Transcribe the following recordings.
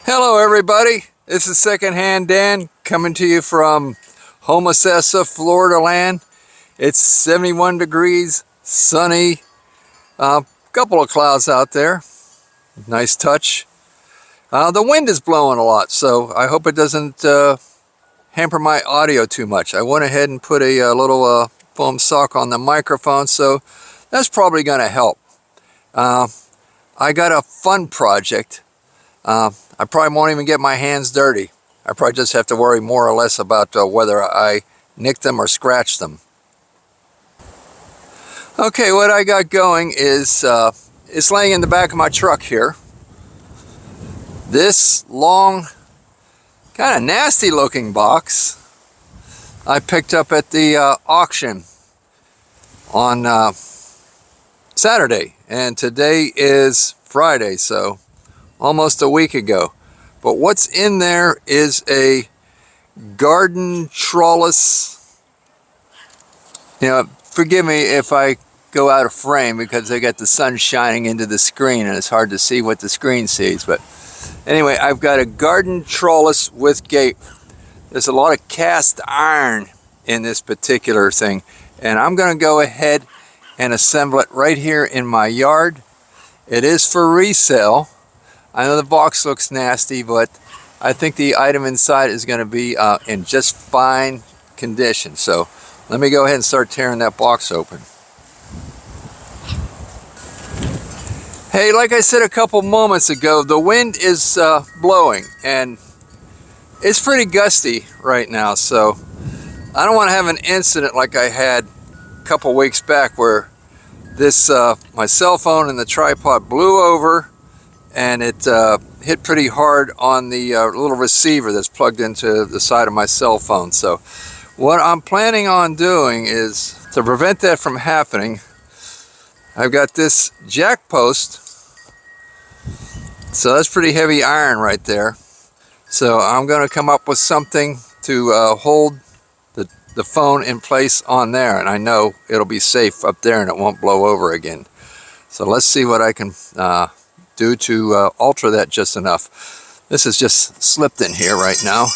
Hello everybody, this is Secondhand Dan coming to you from Homosassa, Florida land. It's 71 degrees, sunny, couple of clouds out there, nice touch. The wind is blowing a lot, so I hope it doesn't hamper my audio too much. I went ahead and put a little foam sock on the microphone, so that's probably going to help. I got a fun project. I probably won't even get my hands dirty. I probably just have to worry more or less about whether I nick them or scratch them. Okay, what I got going is it's laying in the back of my truck here. This long, kind of nasty looking box I picked up at the auction on Saturday, and today is Friday, so almost a week ago. But what's in there is a garden trollas. Forgive me if I go out of frame because they got the sun shining into the screen and it's hard to see what the screen sees. But anyway, I've got a garden trollas with gate. There's a lot of cast iron in this particular thing, and I'm going to go ahead and assemble it right here in my yard. It is for resale. I know the box looks nasty, but I think the item inside is going to be in just fine condition. So let me go ahead and start tearing that box open. Hey, like I said a couple moments ago, the wind is blowing and it's pretty gusty right now. So I don't want to have an incident like I had a couple weeks back where this my cell phone and the tripod blew over, and it hit pretty hard on the little receiver that's plugged into the side of my cell phone. So what I'm planning on doing is, to prevent that from happening, I've got this jack post. So that's pretty heavy iron right there. So I'm going to come up with something to hold the phone in place on there, and I know it'll be safe up there and it won't blow over again. So let's see what I can do to alter that just enough. This is just slipped in here right now.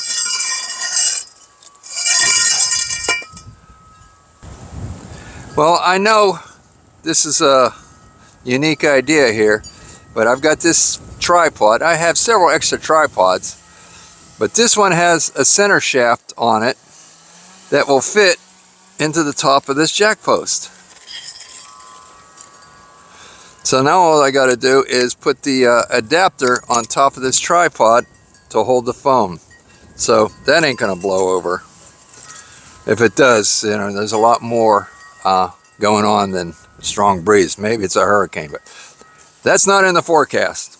Well, I know this is a unique idea here, but I've got this tripod. I have several extra tripods, but this one has a center shaft on it that will fit into the top of this jack post. So now all I got to do is put the adapter on top of this tripod to hold the phone. So that ain't going to blow over. If it does, there's a lot more going on than a strong breeze. Maybe it's a hurricane, but that's not in the forecast.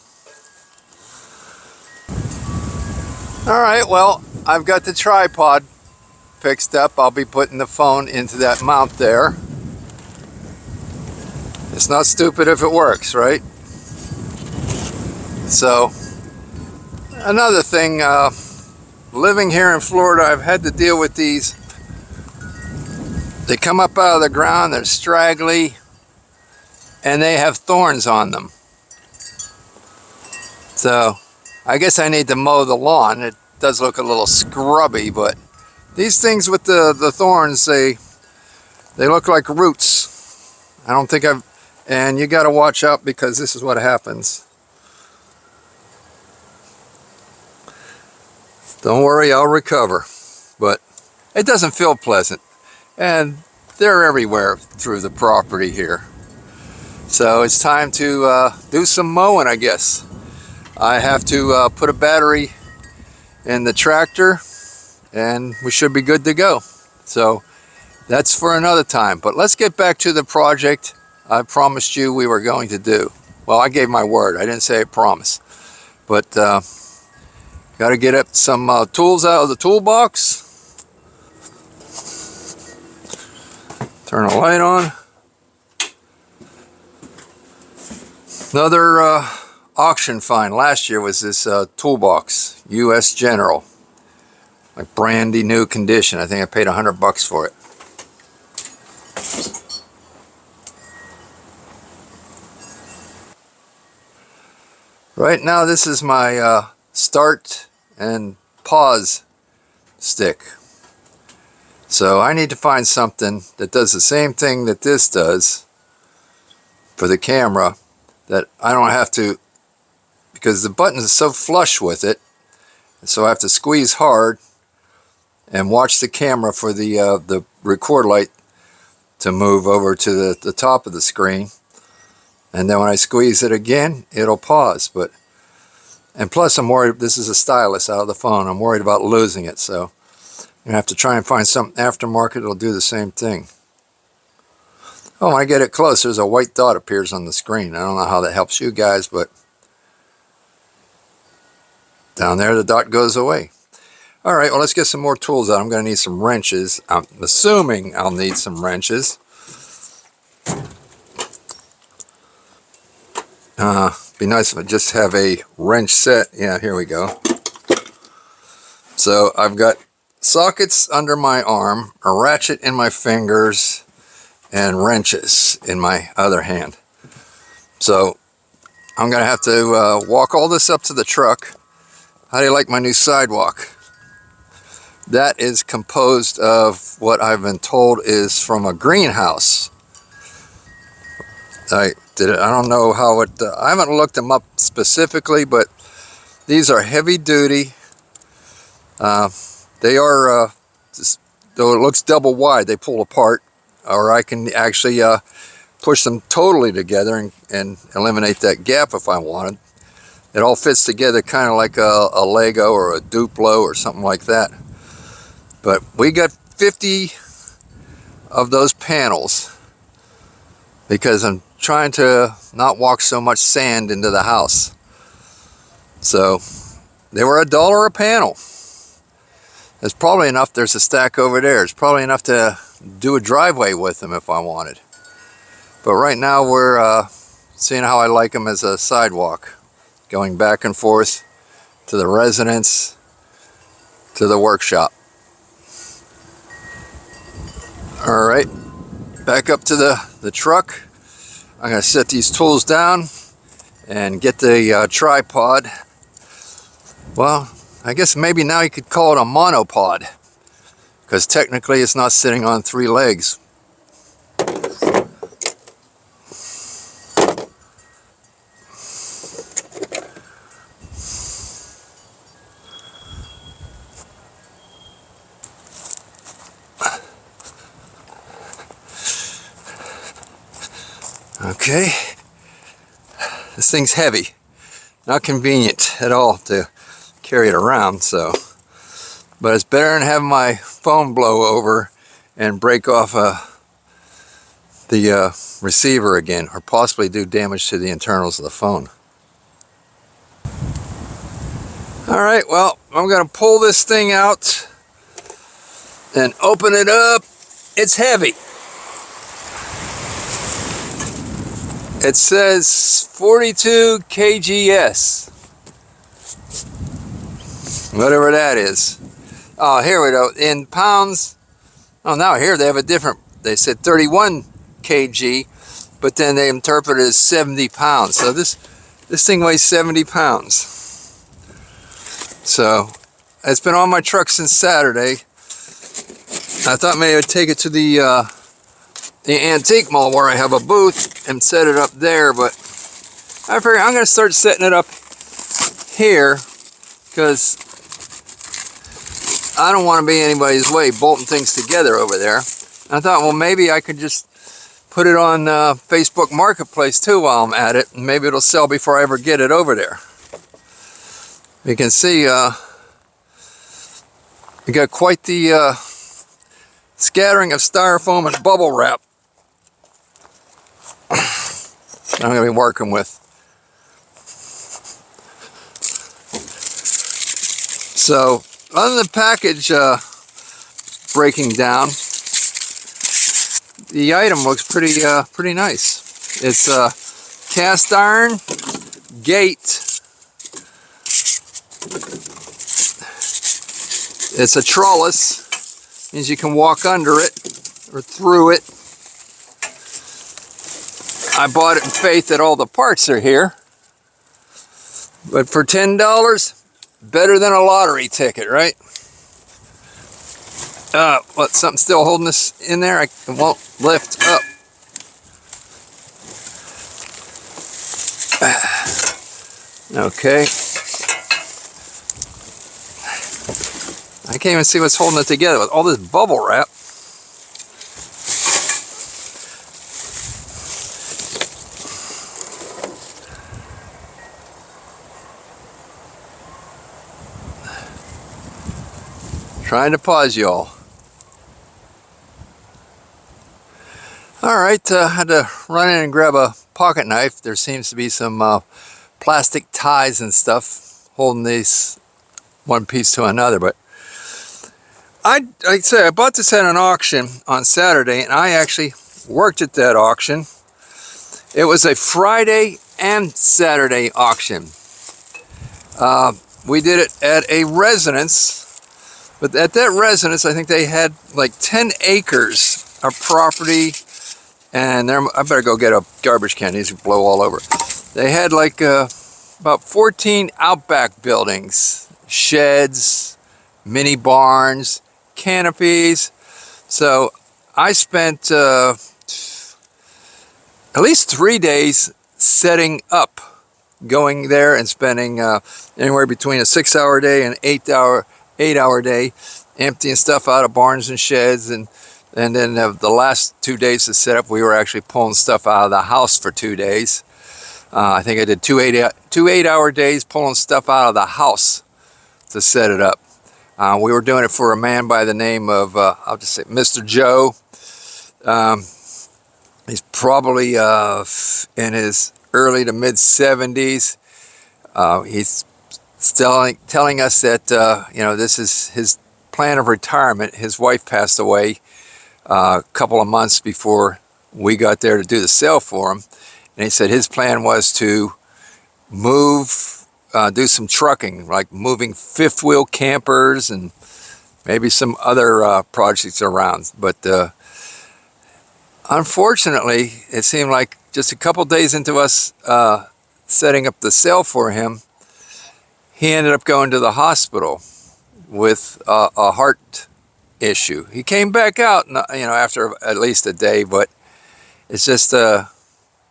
All right, well, I've got the tripod fixed up. I'll be putting the phone into that mount there. It's not stupid if it works, right? So another thing, living here in Florida, I've had to deal with these. They come up out of the ground, they're straggly, and they have thorns on them. So I guess I need to mow the lawn. It does look a little scrubby, but these things with the thorns, they look like roots. I don't think and you got to watch out because this is what happens. Don't worry, I'll recover. But it doesn't feel pleasant. And they're everywhere through the property here. So it's time to do some mowing, I guess. I have to put a battery in the tractor and we should be good to go. So that's for another time. But let's get back to the project I promised you we were going to do. Well, I gave my word. I didn't say I promise. But got to get up some tools out of the toolbox. Turn the light on. Another auction find last year was this toolbox, US General. Like brandy new condition. I think I paid $100 for it. Right now this is my start and pause stick. So I need to find something that does the same thing that this does for the camera, that I don't have to, because the button is so flush with it, so I have to squeeze hard and watch the camera for the record light to move over to the top of the screen, and then when I squeeze it again, it'll pause. And plus I'm worried, this is a stylus out of the phone, I'm worried about losing it, so I'm going to have to try and find something aftermarket that'll do the same thing. Oh, when I get it close, there's a white dot appears on the screen. I don't know how that helps you guys, but down there the dot goes away. Alright, well, let's get some more tools out. I'm going to need some wrenches. I'm assuming I'll need some wrenches. Be nice if I just have a wrench set. Yeah, here we go. So I've got sockets under my arm, a ratchet in my fingers, and wrenches in my other hand. So I'm going to have to walk all this up to the truck. How do you like my new sidewalk? That is composed of what I've been told is from a greenhouse. I don't know how it, I haven't looked them up specifically, but these are heavy duty. They are, just, though it looks double wide, they pull apart, or I can actually push them totally together and eliminate that gap if I wanted. It all fits together kind of like a Lego or a Duplo or something like that. But we got 50 of those panels because I'm trying to not walk so much sand into the house. So they were $1 a panel. There's probably enough. There's a stack over there. It's probably enough to do a driveway with them if I wanted. But right now we're seeing how I like them as a sidewalk, going back and forth to the residence, to the workshop. All right, back up to the truck. I'm going to set these tools down and get the tripod. Well, I guess maybe now you could call it a monopod, because technically it's not sitting on 3 legs. Okay, this thing's heavy, not convenient at all to carry it around, so, but it's better than having my phone blow over and break off the receiver again, or possibly do damage to the internals of the phone. Alright, well, I'm going to pull this thing out and open it up. It's heavy. It says 42 kgs. Whatever that is. Oh, here we go. In pounds. Oh, now here they have a different. They said 31 kg, but then they interpret it as 70 pounds. So this thing weighs 70 pounds. So it's been on my truck since Saturday. I thought maybe I'd take it to the antique mall where I have a booth and set it up there, but I figure I'm going to start setting it up here because I don't want to be anybody's way bolting things together over there. I thought, well, maybe I could just put it on Facebook Marketplace too while I'm at it, and maybe it'll sell before I ever get it over there. You can see we got quite the scattering of styrofoam and bubble wrap I'm going to be working with. So, other than the package breaking down, the item looks pretty nice. It's a cast iron gate. It's a trollas, means you can walk under it or through it. I bought it in faith that all the parts are here, but for $10 better than a lottery ticket, right? What, something still holding this in there? It won't lift up. Okay. I can't even see what's holding it together with all this bubble wrap. Trying to pause y'all. Alright, I had to run in and grab a pocket knife. There seems to be some plastic ties and stuff holding these one piece to another, but like I said, I bought this at an auction on Saturday, and I actually worked at that auction. It was a Friday and Saturday auction. We did it at a residence, but at that residence, I think they had like 10 acres of property, and I better go get a garbage can. These blow all over. They had like about 14 outback buildings, sheds, mini barns, canopies. So I spent at least 3 days setting up, going there and spending anywhere between a 6-hour day and 8-hour day, emptying stuff out of barns and sheds, and then the last 2 days to set up, we were actually pulling stuff out of the house for 2 days. I think I did two 8-hour days pulling stuff out of the house to set it up. We were doing it for a man by the name of, I'll just say Mr. Joe. He's probably in his early to mid 70s. He's telling us that, this is his plan of retirement. His wife passed away a couple of months before we got there to do the sale for him. And he said his plan was to move, do some trucking, like moving fifth wheel campers and maybe some other projects around. But unfortunately, it seemed like just a couple days into us setting up the sale for him, he ended up going to the hospital with a heart issue. He came back out, after at least a day, but it's just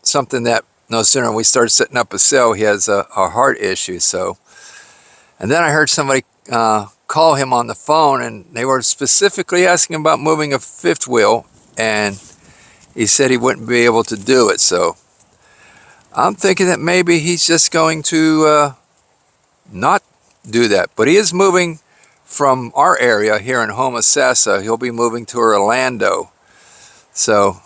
something that no sooner we started setting up a sale, he has a heart issue. So, and then I heard somebody call him on the phone, and they were specifically asking about moving a fifth wheel, and he said he wouldn't be able to do it. So I'm thinking that maybe he's just going to not do that. But he is moving from our area here in Homosassa. He'll be moving to Orlando. So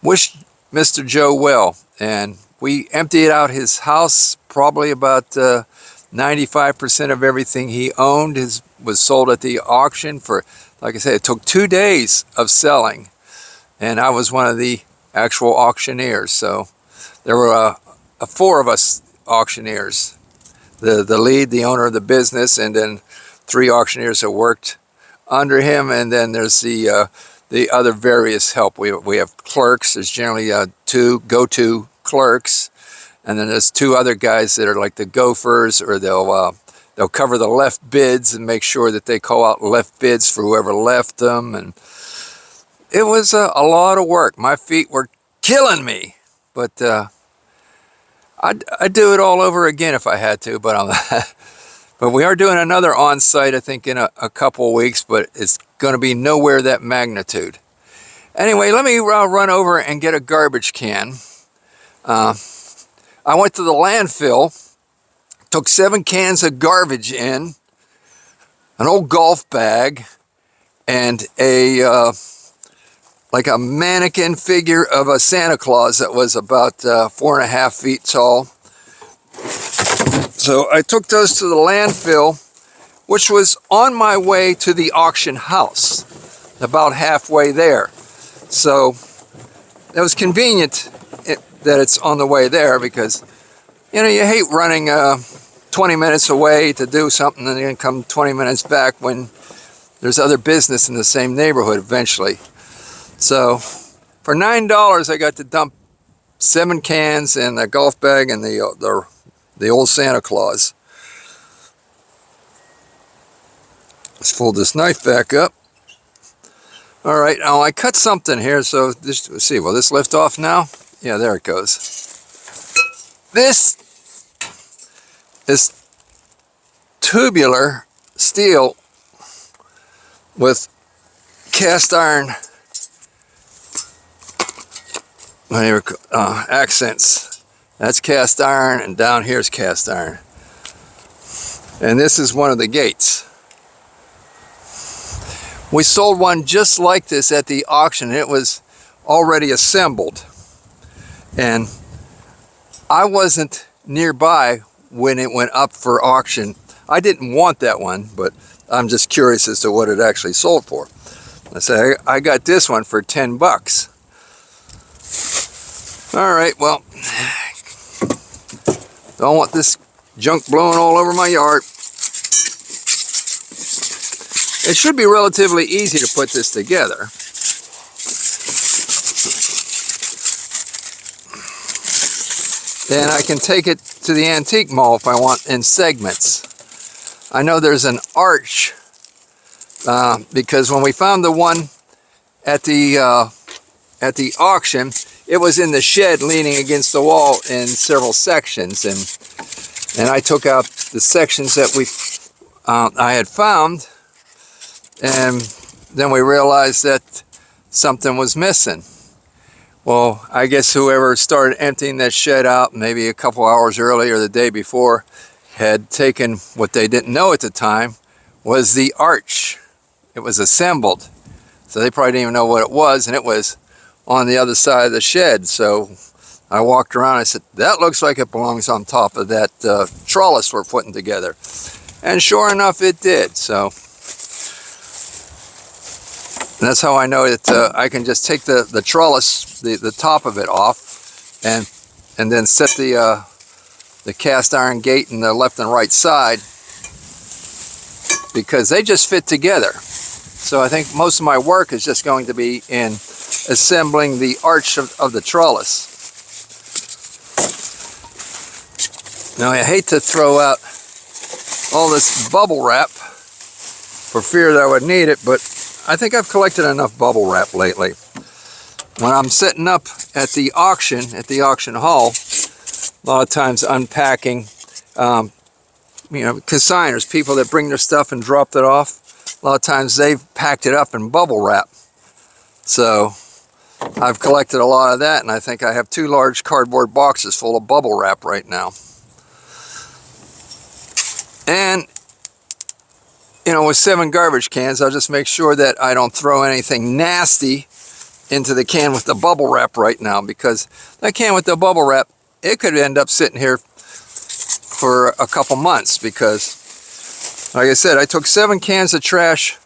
wish Mr. Joe well. And we emptied out his house. Probably about 95% of everything he owned was sold at the auction for, like I said, it took 2 days of selling. And I was one of the actual auctioneers. So there were 4 of us auctioneers. The lead, the owner of the business, and then 3 auctioneers that worked under him. And then there's the other various help. We have clerks. There's generally 2 go-to clerks. And then there's 2 other guys that are like the gophers, or they'll cover the left bids and make sure that they call out left bids for whoever left them. And it was a lot of work. My feet were killing me, but I'd do it all over again if I had to. But we are doing another on-site, I think, in a couple of weeks, but it's going to be nowhere that magnitude. Anyway, let me run over and get a garbage can. I went to the landfill, took 7 cans of garbage in, an old golf bag, and like a mannequin figure of a Santa Claus that was about 4.5 feet tall. So I took those to the landfill, which was on my way to the auction house, about halfway there. So it was convenient that it's on the way there, because you hate running 20 minutes away to do something and then come 20 minutes back when there's other business in the same neighborhood eventually. So for $9 I got to dump 7 cans and a golf bag and the old Santa Claus. Let's fold this knife back up. All right, now I cut something here, so this, let's see, will this lift off now? Yeah, there it goes. This is tubular steel with cast iron accents. That's cast iron, and down here's cast iron. And this is one of the gates. We sold one just like this at the auction. It was already assembled. And I wasn't nearby when it went up for auction. I didn't want that one, but I'm just curious as to what it actually sold for. I said, I got this one for 10 bucks. All right, well, don't want this junk blowing all over my yard. It should be relatively easy to put this together. And I can take it to the antique mall if I want in segments. I know there's an arch because when we found the one at the auction, it was in the shed leaning against the wall in several sections, and I took out the sections that I had found, and then we realized that something was missing. Well, I guess whoever started emptying that shed out maybe a couple hours earlier or the day before had taken what they didn't know at the time was the arch. It was assembled. So they probably didn't even know what it was, and it was on the other side of the shed. So I walked around and I said, that looks like it belongs on top of that trellis we're putting together. And sure enough, it did. So that's how I know that I can just take the trellis, the top of it off, and then set the cast iron gate in the left and right side, because they just fit together. So I think most of my work is just going to be in assembling the arch of the trellis. Now I hate to throw out all this bubble wrap for fear that I would need it, but I think I've collected enough bubble wrap lately. When I'm setting up at the auction hall, a lot of times unpacking, consigners, people that bring their stuff and drop it off, a lot of times they've packed it up in bubble wrap. So I've collected a lot of that, and I think I have 2 large cardboard boxes full of bubble wrap right now. And with 7 garbage cans, I'll just make sure that I don't throw anything nasty into the can with the bubble wrap right now, because that can with the bubble wrap, it could end up sitting here for a couple months, because, like I said, I took 7 cans of trash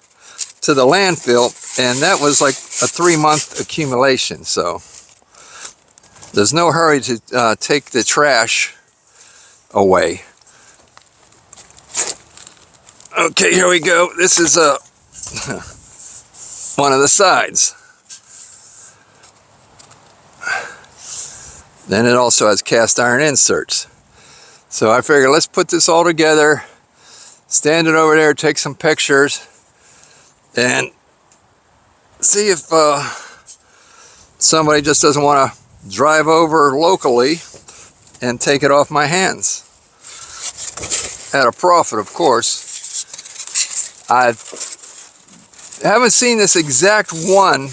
to the landfill, and that was like a 3-month accumulation. So there's no hurry to take the trash away. Okay, here we go. This is one of the sides. Then it also has cast iron inserts. So I figured, let's put this all together, stand it over there, take some pictures, and see if somebody just doesn't want to drive over locally and take it off my hands. At a profit, of course. I haven't seen this exact one.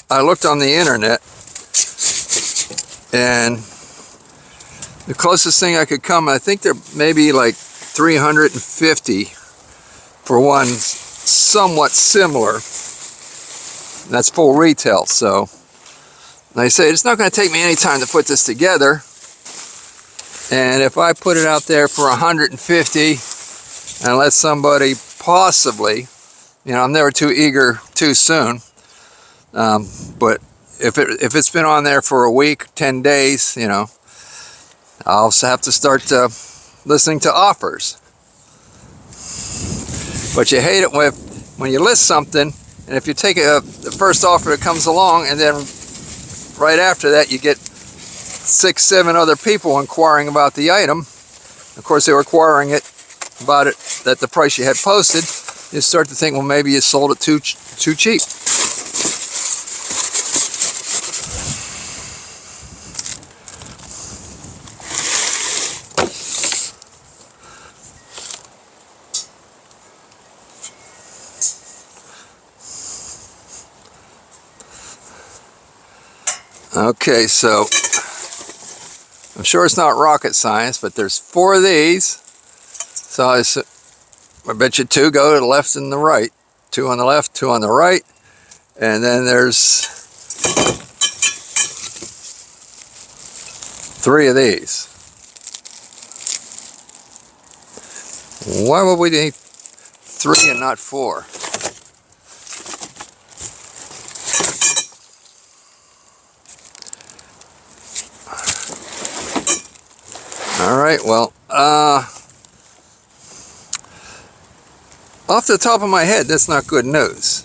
I looked on the internet, and the closest thing I could come, I think they're maybe like $350 for one somewhat similar. That's full retail. So like I say, it's not going to take me any time to put this together. And if I put it out there for $150 and let somebody possibly, I'm never too eager too soon, but if it's been on there for a week, 10 days, I'll also have to start listening to offers. But you hate it when you list something, and if you take the first offer that comes along, and then right after that you get 6, 7 other people inquiring about the item. Of course, they were inquiring about it at the price you had posted. you start to think, well, maybe you sold it too cheap. Okay, so I'm sure it's not rocket science, but there's 4 of these. So I bet you 2 go to the left and the right. 2 on the left, 2 on the right. And then there's 3 of these. Why would we need 3 and not 4? All right, well, off the top of my head, that's not good news.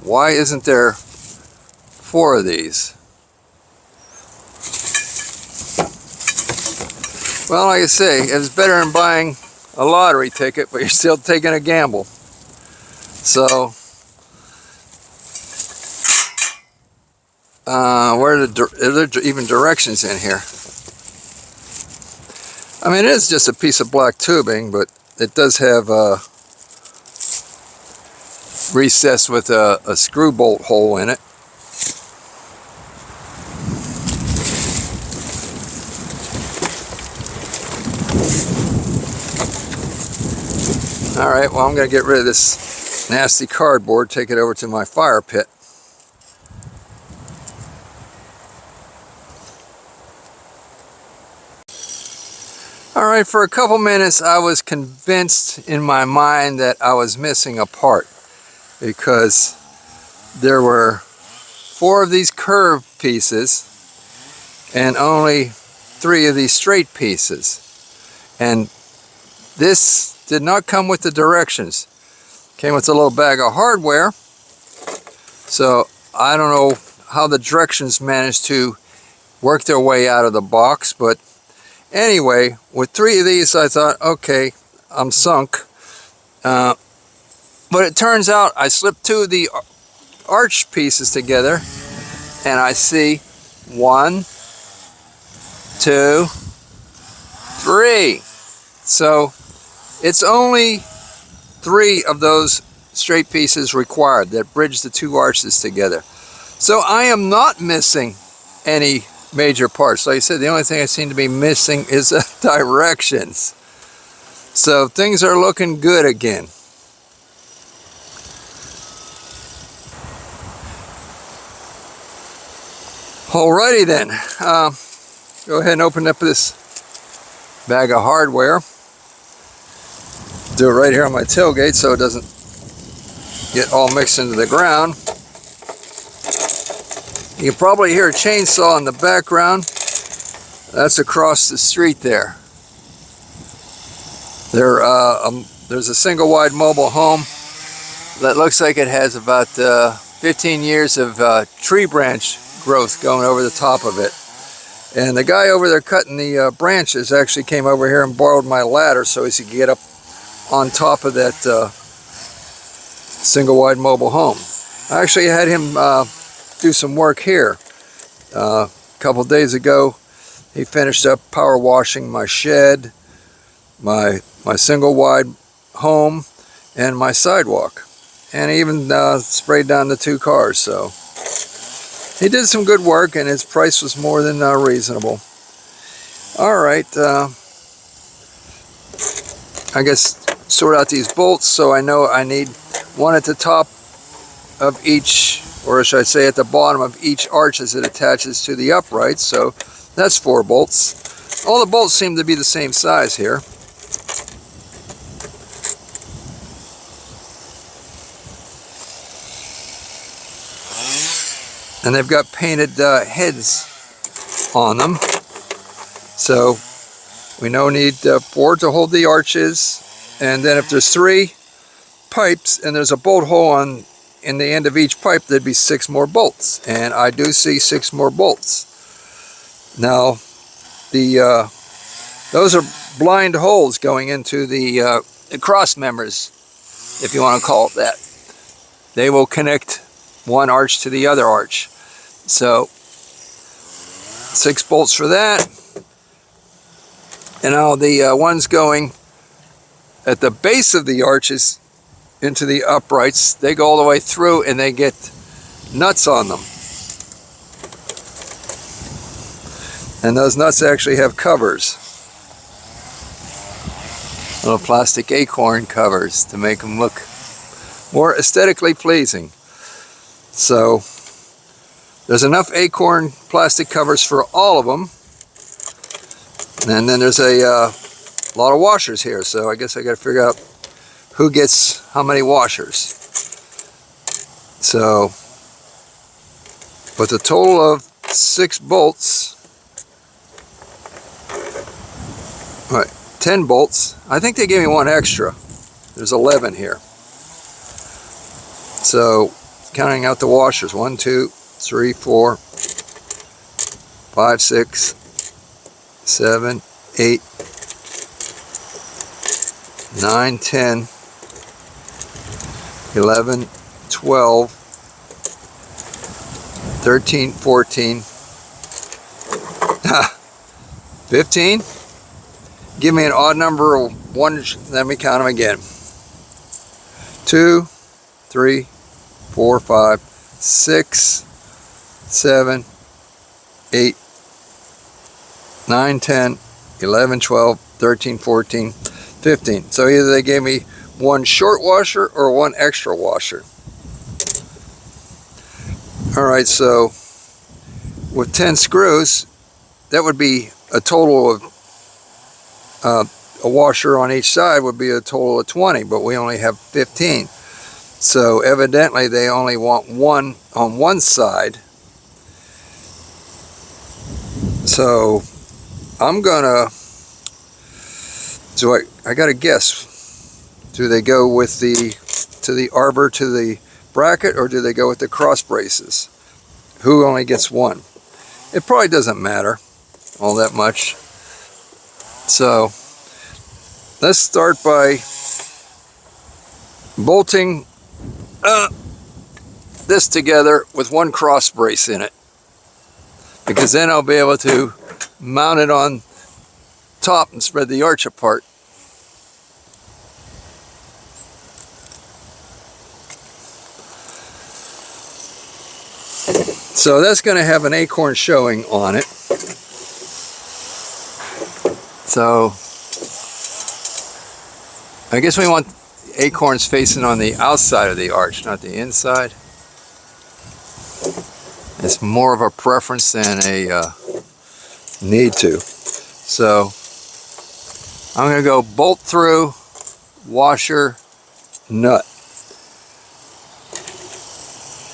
Why isn't there 4 of these? Well, like I say, it's better than buying a lottery ticket, but you're still taking a gamble. So, are there even directions in here? I mean, it is just a piece of black tubing, but it does have a recess with a screw bolt hole in it. All right, well, I'm going to get rid of this nasty cardboard, take it over to my fire pit. All right, for a couple minutes I was convinced in my mind that I was missing a part, because there were 4 of these curved pieces and only 3 of these straight pieces. And this did not come with the directions. It came with a little bag of hardware. So I don't know how the directions managed to work their way out of the box, but anyway, with 3 of these, I thought, okay, I'm sunk. But it turns out I slipped 2 of the arch pieces together, and I see 1, 2, 3. So it's only 3 of those straight pieces required that bridge the 2 arches together. So I am not missing any major parts. Like I said, the only thing I seem to be missing is the directions. So things are looking good again. Alrighty then, go ahead and open up this bag of hardware. Do it right here on my tailgate so it doesn't get all mixed into the ground. You can probably hear a chainsaw in the background. That's across the street there. There's a single wide mobile home that looks like it has about 15 years of tree branch growth going over the top of it. And the guy over there cutting the branches actually came over here and borrowed my ladder so he could get up on top of that single wide mobile home. I actually had him do some work here. A couple days ago, he finished up power washing my shed, my single wide home, and my sidewalk. And he even sprayed down the 2 cars. So he did some good work, and his price was more than reasonable. All right, I guess sort out these bolts, so I know I need 1 at the top of each, or should I say at the bottom of each arch as it attaches to the uprights. So that's 4 bolts. All the bolts seem to be the same size here. And they've got painted heads on them. So we now need 4 to hold the arches. And then if there's 3 pipes and there's a bolt hole in the end of each pipe, there'd be 6 more bolts. And I do see 6 more bolts. Now, those are blind holes going into the cross members if you want to call it that. They will connect one arch to the other arch. So 6 bolts for that. And now the ones going at the base of the arches into the uprights, they go all the way through and they get nuts on them. And those nuts actually have covers. Little plastic acorn covers to make them look more aesthetically pleasing. So there's enough acorn plastic covers for all of them. And then there's a lot of washers here, so I guess I got to figure out who gets how many washers. So with a total of 6 bolts, right, 10 bolts. I think they gave me one extra. There's 11 here. So counting out the washers, 1, 2, 3, 4, 5, 6, 7, 8, 9, 10, 11, 12, 13, 14, 15. Give me an odd number of one, let me count them again. 2, 3, 4, 5, 6, 7, 8, 9, 10, 11, 12, 13, 14, 15. So either they gave me one short washer or one extra washer. Alright, so with 10 screws, that would be a total of a washer on each side would be a total of 20, but we only have 15. So evidently they only want one on one side. So I'm gonna, so I gotta guess, do they go with to the arbor to the bracket, or do they go with the cross braces? Who only gets one? It probably doesn't matter all that much. So let's start by bolting this together with one cross brace in it, because then I'll be able to mount it on top and spread the arch apart. So that's going to have an acorn showing on it. So I guess we want acorns facing on the outside of the arch, not the inside. It's more of a preference than a need to. So I'm going to go bolt through, washer, nut.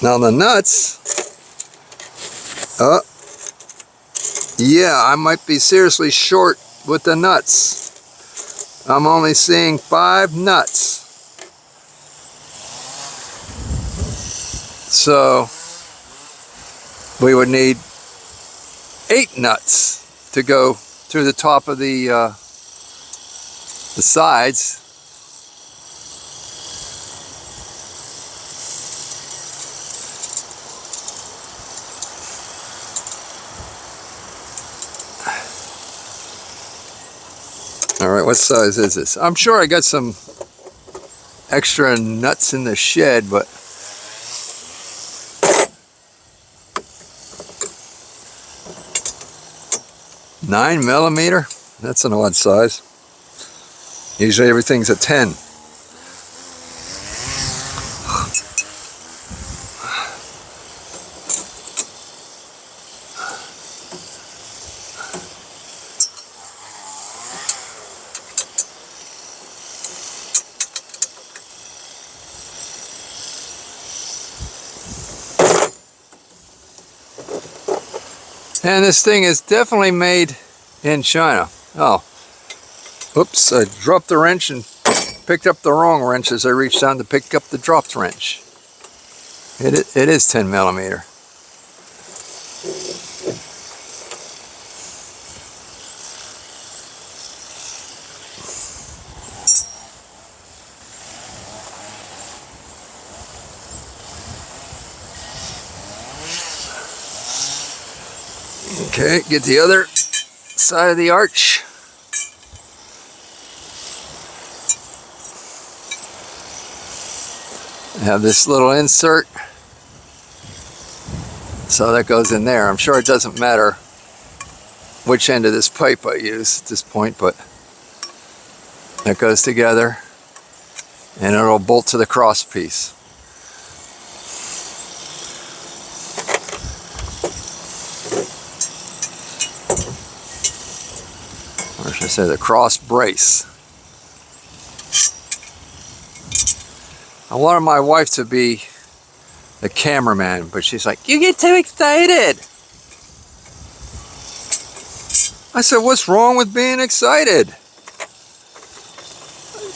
Now the nuts, yeah, I might be seriously short with the nuts. I'm only seeing 5 nuts. So we would need 8 nuts to go through the top of the sides. All right, what size is this? I'm sure I got some extra nuts in the shed, but $9mm? That's an odd size. Usually everything's a 10. And this thing is definitely made in China. Oh, oops, I dropped the wrench and picked up the wrong wrench as I reached down to pick up the dropped wrench. It is 10mm. Okay, get the other side of the arch. I have this little insert, so that goes in there. I'm sure it doesn't matter which end of this pipe I use at this point, but that goes together and it'll bolt to the cross piece. Or should I say the cross brace. I wanted my wife to be the cameraman, but she's like, "You get too excited." I said, "What's wrong with being excited?"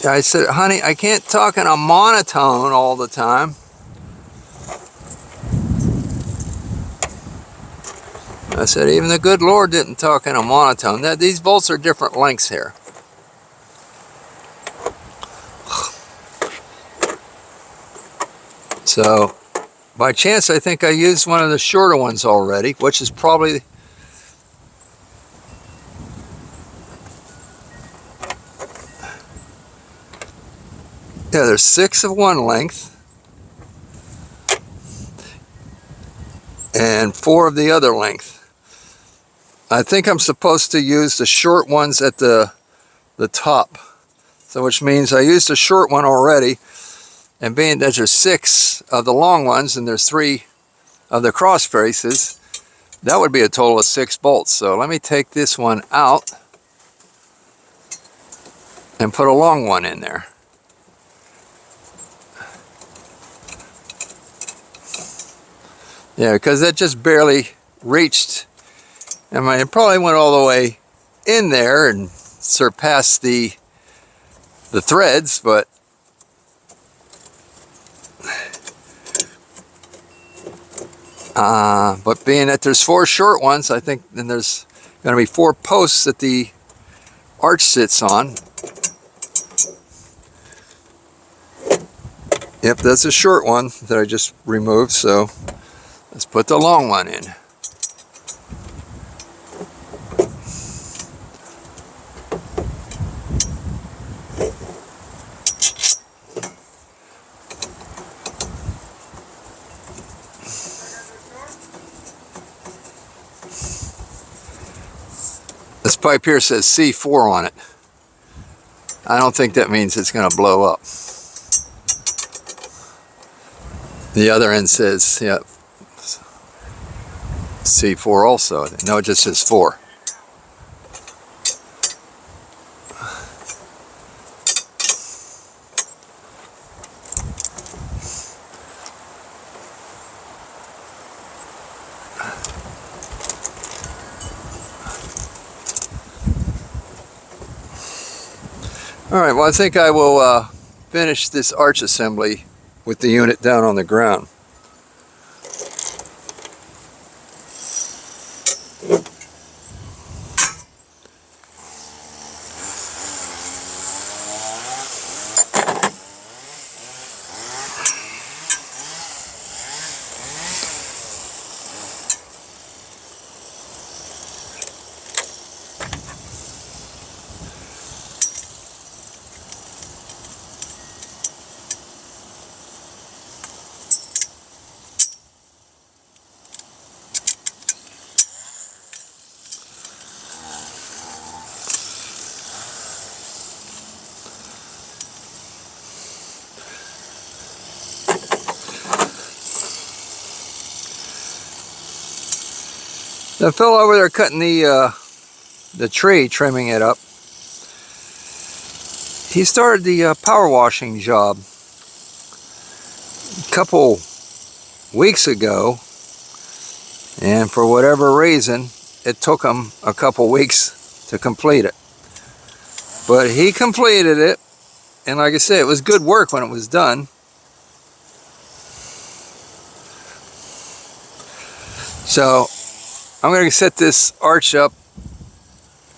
I said, "Honey, I can't talk in a monotone all the time." I said, "Even the good Lord didn't talk in a monotone." These bolts are different lengths here. So, by chance, I think I used one of the shorter ones already, which is probably... Yeah, there's 6 of one length and 4 of the other length. I think I'm supposed to use the short ones at the top. So which means I used a short one already, and being that there's 6 of the long ones and there's 3 of the cross braces, that would be a total of 6 bolts. So let me take this one out and put a long one in there. Yeah, because that just barely reached. I mean, it probably went all the way in there and surpassed the threads, but being that there's 4 short ones, I think then there's going to be 4 posts that the arch sits on. Yep, that's a short one that I just removed, so let's put the long one in. This pipe here says C4 on it. I don't think that means it's going to blow up. The other end says, yeah, C4 also. No, it just says 4. Alright, well I think I will finish this arch assembly with the unit down on the ground. The fellow over there cutting the tree, trimming it up, he started the power washing job a couple weeks ago, and for whatever reason it took him a couple weeks to complete it. But he completed it, and like I said, it was good work when it was done. So I'm going to set this arch up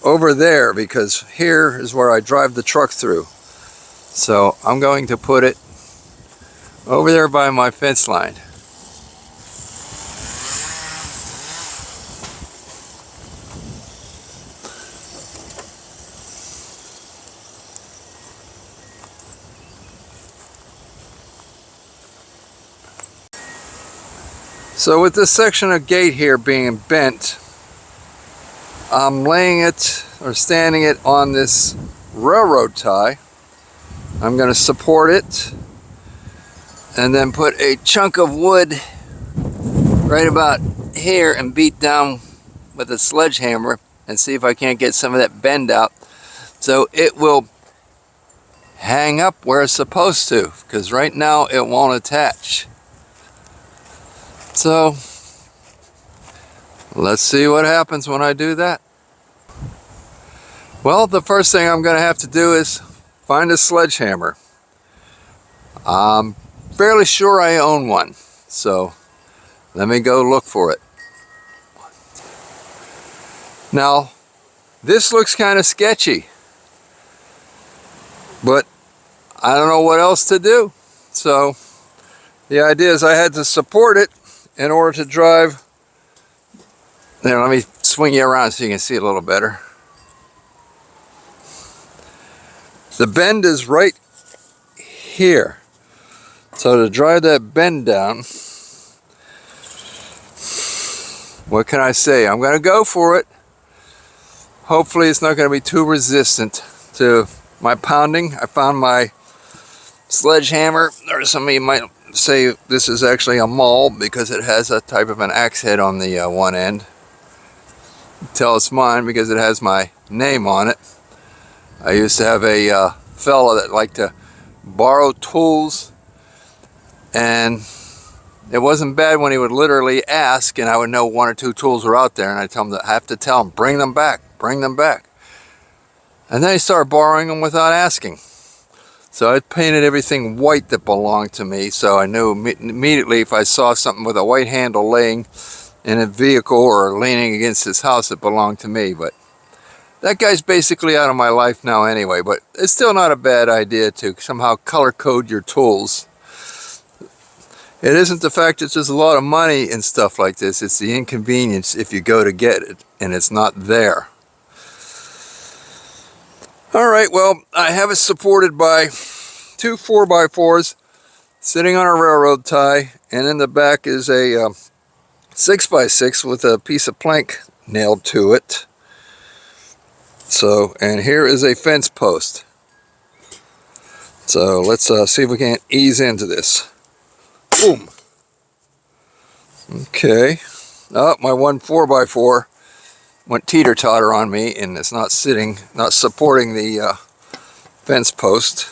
over there because here is where I drive the truck through. So I'm going to put it over there by my fence line. So with this section of gate here being bent, I'm laying it or standing it on this railroad tie. I'm going to support it and then put a chunk of wood right about here and beat down with a sledgehammer and see if I can't get some of that bend out so it will hang up where it's supposed to, because right now it won't attach. So let's see what happens when I do that. Well, the first thing I'm going to have to do is find a sledgehammer. I'm fairly sure I own one, so let me go look for it. Now, this looks kind of sketchy, but I don't know what else to do. So the idea is I had to support it in order to drive. There, let me swing you around so you can see it a little better. The bend is right here. So to drive that bend down, what can I say? I'm going to go for it. Hopefully it's not going to be too resistant to my pounding. I found my sledgehammer, or some of you might say this is actually a maul because it has a type of an axe head on the one end. Tell it's mine because it has my name on it. I used to have a fella that liked to borrow tools, and it wasn't bad when he would literally ask, and I would know one or two tools were out there, and I have to tell him, bring them back, bring them back. And then he started borrowing them without asking. So I painted everything white that belonged to me, so I knew immediately if I saw something with a white handle laying in a vehicle or leaning against his house, it belonged to me. But that guy's basically out of my life now anyway, but it's still not a bad idea to somehow color code your tools. It isn't the fact that there's a lot of money in stuff like this, it's the inconvenience if you go to get it and it's not there. Alright, well, I have it supported by two 4x4s sitting on a railroad tie, and in the back is a 6x6 with a piece of plank nailed to it. So, and here is a fence post. So let's see if we can't ease into this. Boom. Okay. Oh, my one 4x4 went teeter-totter on me, and it's not supporting the fence post.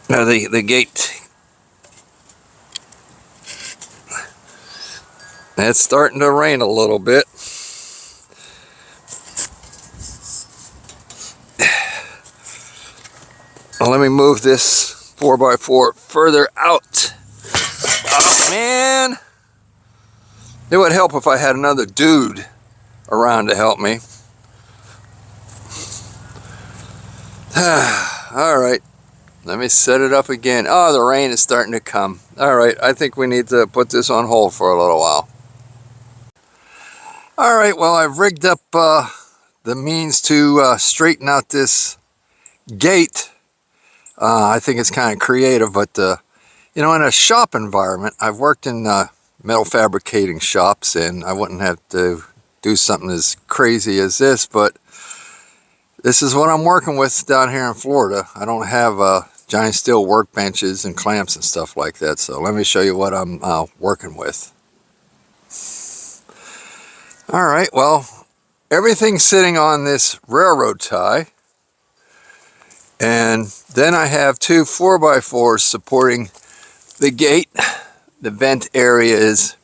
Now the gate. It's starting to rain a little bit. Well, let me move this 4x4 further out. Oh man! It would help if I had another dude around to help me. Alright, let me set it up again. Oh, the rain is starting to come. Alright, I think we need to put this on hold for a little while. Alright, well, I've rigged up the means to straighten out this gate. I think it's kind of creative, but you know, in a shop environment, I've worked in metal fabricating shops, and I wouldn't have to do something as crazy as this, but this is what I'm working with down here in Florida. I don't have giant steel workbenches and clamps and stuff like that, so let me show you what I'm working with. Alright, well, everything's sitting on this railroad tie, and then I have two 4x4s supporting the gate. The vent area is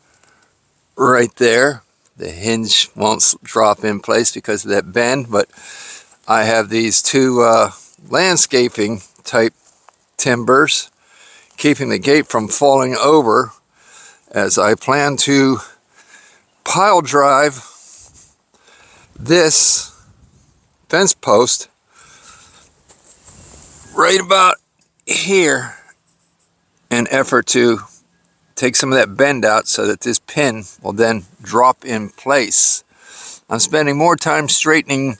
right there. The hinge won't drop in place because of that bend, but I have these two landscaping type timbers keeping the gate from falling over, as I plan to pile drive this fence post right about here in effort to take some of that bend out so that this pin will then drop in place. I'm spending more time straightening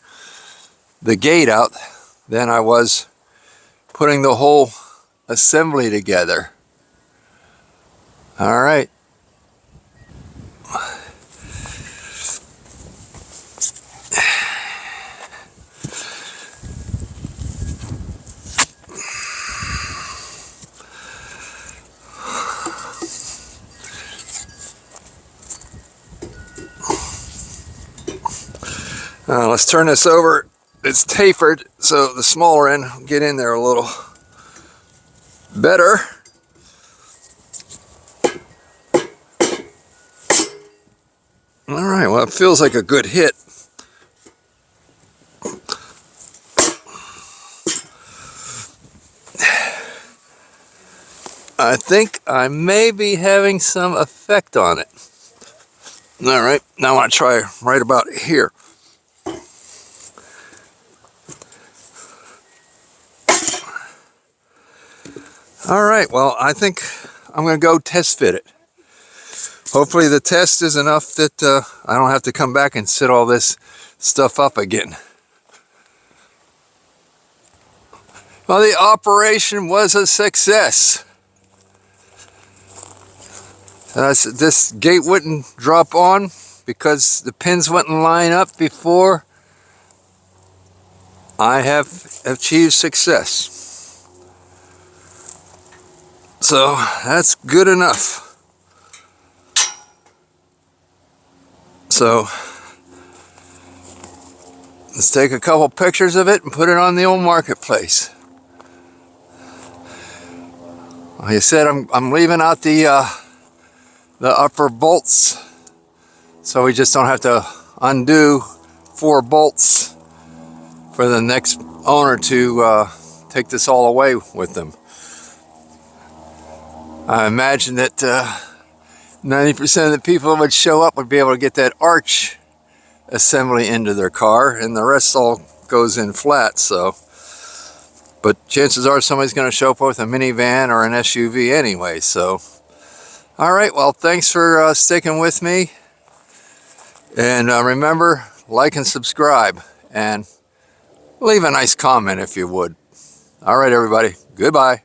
the gate out than I was putting the whole assembly together. All right. Let's turn this over. It's tapered, so the smaller end will get in there a little better. All right, well, it feels like a good hit. I think I may be having some effect on it. All right, now I want to try right about here. All right, well, I think I'm going to go test fit it. Hopefully the test is enough that I don't have to come back and set all this stuff up again. Well, the operation was a success. This gate wouldn't drop on because the pins wouldn't line up before I have achieved success. So that's good enough. So let's take a couple pictures of it and put it on the old marketplace. Like I said, I'm leaving out the upper bolts, so we just don't have to undo 4 bolts for the next owner to take this all away with them. I imagine that 90% of the people that would show up would be able to get that arch assembly into their car, and the rest all goes in flat. So, but chances are somebody's going to show up with a minivan or an SUV anyway. So, all right, well, thanks for sticking with me, and remember, like and subscribe, and leave a nice comment if you would. All right, everybody, goodbye.